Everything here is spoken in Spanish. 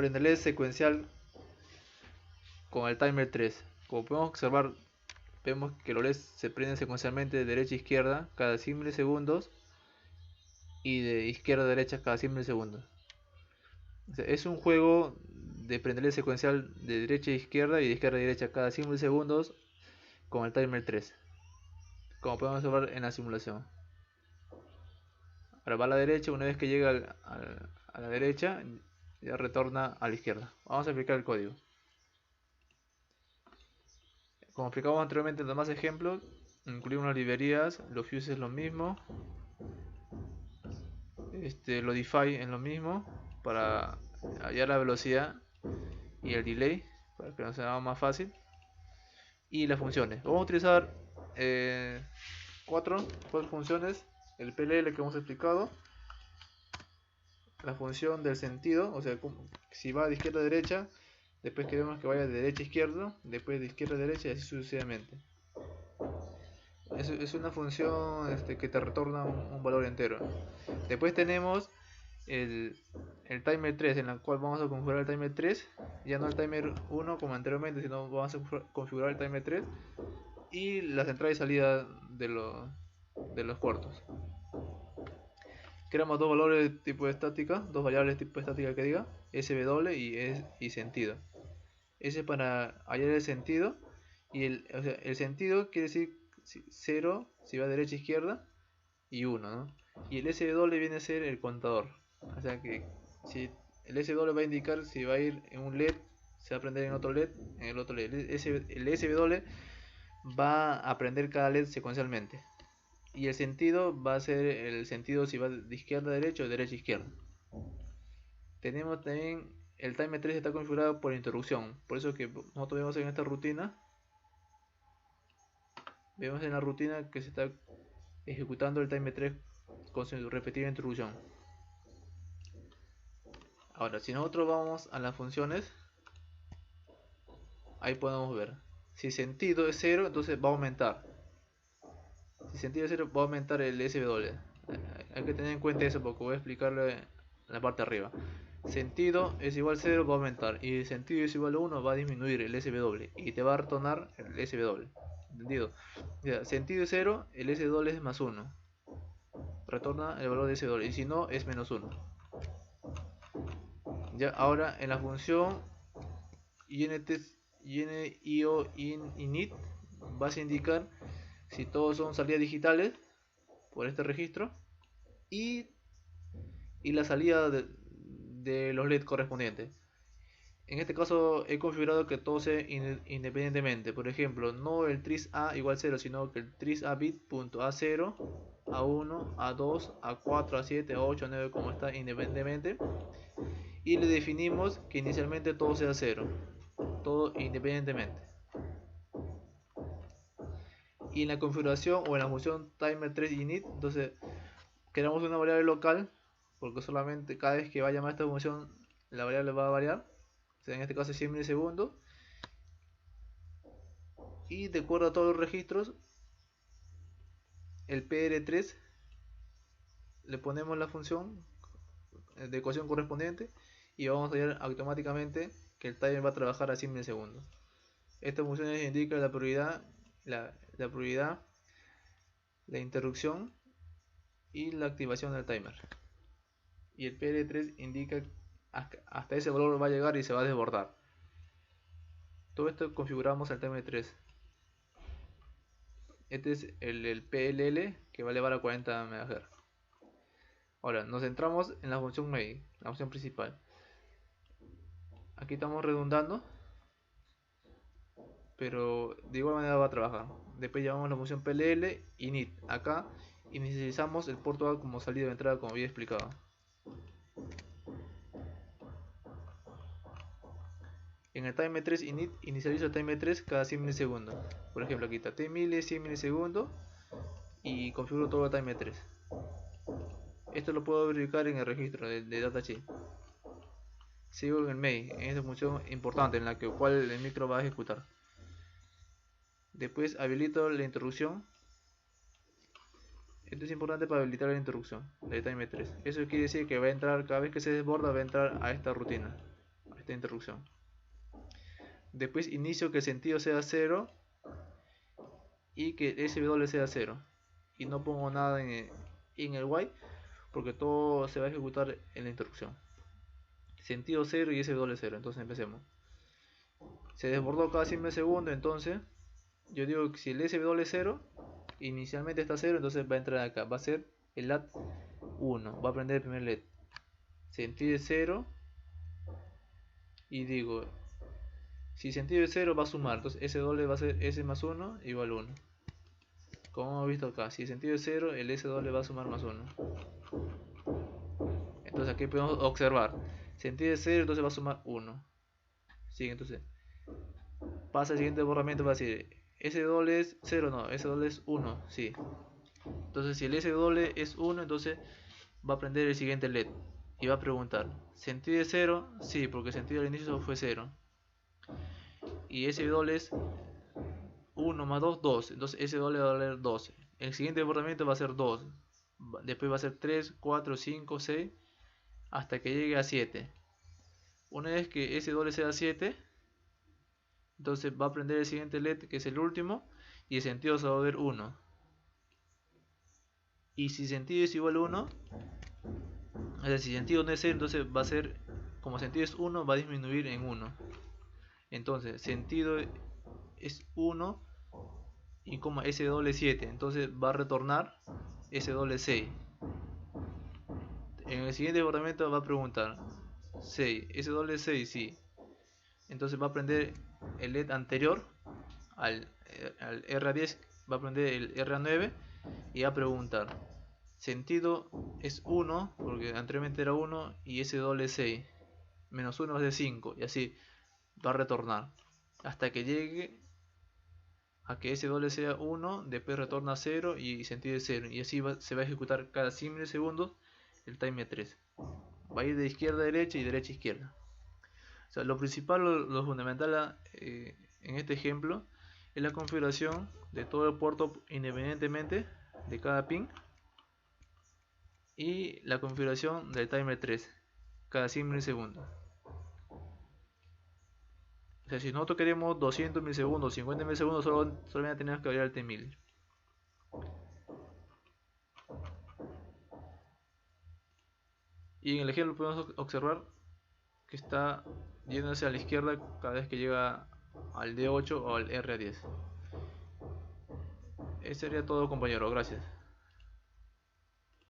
prender secuencial con el timer 3. Como podemos observar, vemos que los LEDs se prenden secuencialmente de derecha a izquierda cada 100 milisegundos y de izquierda a derecha cada 100 milisegundos. O sea, es un juego de prender secuencial de derecha a izquierda y de izquierda a derecha cada 100 milisegundos con el timer 3, como podemos observar en la simulación. Ahora va a la derecha, una vez que llega a la derecha ya retorna a la izquierda. Vamos a aplicar el código. Como explicamos anteriormente en los demás ejemplos, incluimos las librerías, los fuses es lo mismo, lo defy es lo mismo para hallar la velocidad y el delay para que nos sea más fácil, y las funciones. Vamos a utilizar cuatro funciones: el PLL que hemos explicado, la función del sentido, o sea, si va de izquierda a derecha, después queremos que vaya de derecha a izquierda, después de izquierda a derecha y así sucesivamente. Es una función que te retorna un valor entero. Después tenemos el timer 3, en la cual vamos a configurar el timer 3, ya no el timer 1 como anteriormente, sino vamos a configurar el timer 3 y las entradas y salidas de los puertos. Creamos dos valores de tipo estática, dos variables de tipo estática que diga SW y sentido. Ese es para hallar el sentido, y el sentido quiere decir 0 si va derecha a izquierda y 1, ¿no? Y el SW viene a ser el contador. O sea que si el SW va a indicar si va a ir en un LED, se va a prender en otro LED, en el otro LED. El SW va a prender cada LED secuencialmente. Y el sentido va a ser el sentido si va de izquierda a derecha o de derecha a izquierda. Tenemos también el timer 3 está configurado por interrupción. Por eso que nosotros vemos en esta rutina, vemos en la rutina que se está ejecutando el timer 3 con su repetida interrupción. Ahora, si nosotros vamos a las funciones, ahí podemos ver. Si sentido es 0, entonces va a aumentar. Si sentido es 0, va a aumentar el SW. Hay que tener en cuenta eso porque voy a explicarlo en la parte de arriba. Sentido es igual a 0, va a aumentar. Y sentido es igual a 1, va a disminuir el SW. Y te va a retornar el SW. ¿Entendido? Ya, sentido es 0, el SW es más 1. Retorna el valor de SW. Y si no, es menos 1. Ya, ahora en la función init vas a indicar si todos son salidas digitales por este registro y la salida de los LED correspondientes. En este caso he configurado que todo sea independientemente. Por ejemplo, no el tris A igual 0, sino que el tris A bit.A0, A1, A2, A4, A7, A8, A9 como está independientemente. Y le definimos que inicialmente todo sea 0, todo independientemente. Y en la configuración o en la función timer 3 init, entonces creamos una variable local, porque solamente cada vez que va a llamar esta función la variable va a variar, o sea, en este caso 100 milisegundos, y de acuerdo a todos los registros el PR3 le ponemos la función de ecuación correspondiente y vamos a hallar automáticamente que el timer va a trabajar a 100 milisegundos. Estas funciones indican la prioridad, la interrupción y la activación del timer. Y el PR3 indica hasta ese valor va a llegar y se va a desbordar. Todo esto configuramos el timer 3. Este es el PLL que va a elevar a 40 MHz. Ahora nos centramos en la función main, la función principal. Aquí estamos redundando, pero de igual manera va a trabajar. Después llamamos la función PLL init. Acá inicializamos el puerto A como salida de entrada, como había explicado. En el timer 3 init inicializo el timer 3 cada 100 milisegundos. Por ejemplo, aquí está T1000, 100 milisegundos y configuro todo el timer 3. Esto lo puedo verificar en el registro de datasheet. Sigo en el main, en esta función importante en la cual el micro va a ejecutar. Después habilito la interrupción. Esto es importante para habilitar la interrupción del timer 3. Eso quiere decir que va a entrar, cada vez que se desborda va a entrar a esta rutina, esta interrupción. Después inicio que el sentido sea 0 y que el SW sea 0. Y no pongo nada en el while porque todo se va a ejecutar en la interrupción. Sentido 0 y SW 0. Entonces empecemos. Se desbordó cada 100 milisegundos, entonces yo digo que si el SW es 0, inicialmente está 0, entonces va a entrar acá. Va a ser el LAT 1. Va a prender el primer LED. Sentido es 0. Y digo, si sentido es 0 va a sumar. Entonces SW va a ser S más 1 igual 1. Como hemos visto acá, si el sentido es 0, el SW va a sumar más 1. Entonces aquí podemos observar, sentido es 0, entonces va a sumar 1. ¿Sí? Entonces pasa al siguiente borramiento, va a decir SW es 0, no, SW es 1, sí. Entonces si el SW es 1, entonces va a prender el siguiente LED y va a preguntar, ¿sentido es 0? Sí, porque el sentido al inicio fue 0. Y SW es 1 más 2, 2. Entonces SW va a valer 2. El siguiente desbordamiento va a ser 2. Después va a ser 3, 4, 5, 6. Hasta que llegue a 7. Una vez que SW sea 7, entonces va a prender el siguiente LED, que es el último. Y el sentido se va a ver 1. Y si sentido es igual a 1, o sea, si sentido no es 0, entonces va a ser, como sentido es 1, va a disminuir en 1. Entonces sentido es 1 y como SW 7, entonces va a retornar SW 6. En el siguiente desbordamiento va a preguntar 6, SW 6, sí. Entonces va a prender el LED anterior al RA10, va a prender el RA9 y va a preguntar, sentido es 1, porque anteriormente era 1 y SW 6, menos 1 va a ser 5, y así va a retornar hasta que llegue a que SW sea 1, después retorna 0 y sentido es 0, y así se va a ejecutar cada 100 milisegundos el timer 3. Va a ir de izquierda a derecha y derecha a izquierda. O sea, lo principal, lo fundamental en este ejemplo es la configuración de todo el puerto independientemente de cada pin y la configuración del timer 3 cada 100 milisegundos. O sea, si nosotros queremos 200 milisegundos, 50 milisegundos, solamente tenemos que variar el T1000. Y en el ejemplo podemos observar que está yéndose a la izquierda cada vez que llega al D8 o al R10. Eso sería todo, compañero, gracias.